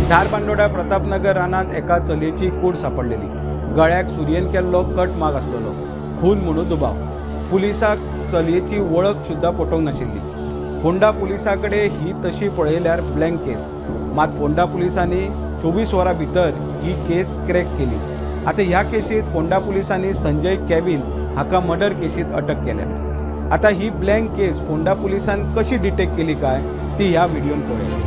धारबांदोड्या प्रतापनगर रानात एका चलयेची कूड सापडलेली। गळ्याक सुरयेन केल्लो कट माग आसलेलो। खून म्हणून दुबाव। पुलिसाक चलयेची वळख सुद्धा पटोवंक नाशिल्ली। फोंडा पुलिसाकडे ही तशी पळयल्यार ब्लँक केस। मात फोंडा पुलिसांनी 24 वरां भितर ही केस क्रॅक केली। आता ह्या केसीत फोंडा पुलिसांनी संजय केविन हाका मर्डर केसीत अटक केल्या। आता ही ब्लँक केस फोंडा पुलिसान कशी डिटेक्ट केली काय ती ह्या व्हिडिओन पळया।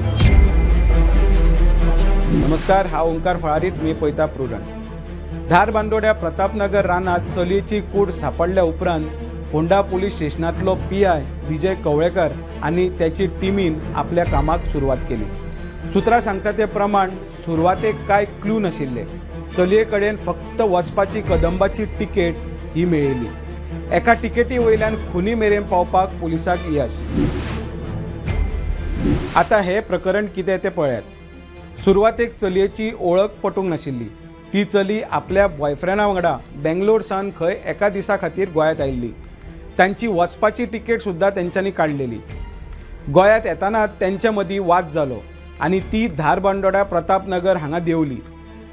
नमस्कार, हा ओंकार फळारीत, मी पळयता प्रुडंट। धारबांदोड्या प्रतापनगर रानात चलयेची कूड सापडल्या उपरांत फोंडा पुलीस स्टेशनांतलो PI विजय कवळेकर आनी त्याची टिमीन आपल्या कामाक सुरवात केली। सुत्रां सांगता ते प्रमाण सुरवातेक कांय क्लू नाशिल्ले। चलये कडेन फक्त वचपाची कदंबाची तिकेट ही मेळिल्ली। एका तिकेटी वयल्यान खुनी मेरेन पावपाक पुलिसाक यश। आता हे प्रकरण कितें तें पळयात। सुरवातेक चलयेची ओळख पटोवंक नाशिल्ली। ती चली आपल्या बॉयफ्रेंडा वांगडा बेंगलोर सावन खंय एका दिसा खातीर गोंयांत आयिल्ली। तांची वचपाची तिकेट सुद्धा तेंच्यांनी काडलेली। गोंयांत येताना तेंच्या मदीं वाद जालो आनी ती धारबांदोड्या प्रतापनगर हांगा देवली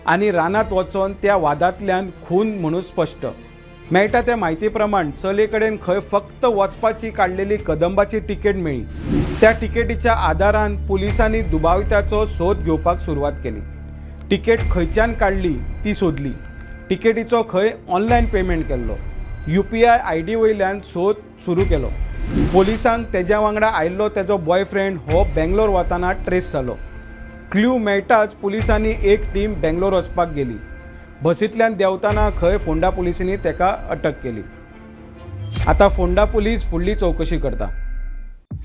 आनी रानात वचोन त्या वादांतल्यान खून म्हणून स्पश्ट। मेळटा त्या म्हायती प्रमाण चलये कडेन खंय फक्त वचपाची काडलेली कदंबाची तिकेट मेळ्ळी। त्या तिकेटीच्या आदारान पुलिसांनी दुबावित्याचो सोद घेवपाक सुरवात केली। तिकेट खंयच्यान काडली ती सोदली। तिकेटीचो खंय ऑनलायन पेमेंट केल्लो। UPI ID वयल्यान सोद सुरू केलो। पुलिसांक तेज्या वांगडा आयिल्लो तेजो बॉयफ्रेंड हो बेंगलोर वताना ट्रेस जालो। क्ल्यू मेळटाच पुलिसांनी एक टीम बेंगलोर वचपाक गेली। बसींतल्यान देंवताना खंय फोंडा पुलिसांनी तेका अटक केली। आता फोंडा पुलीस फुडली चौकशी करता।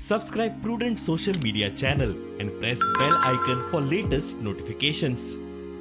Subscribe Prudent social media channel and press bell icon for latest notifications.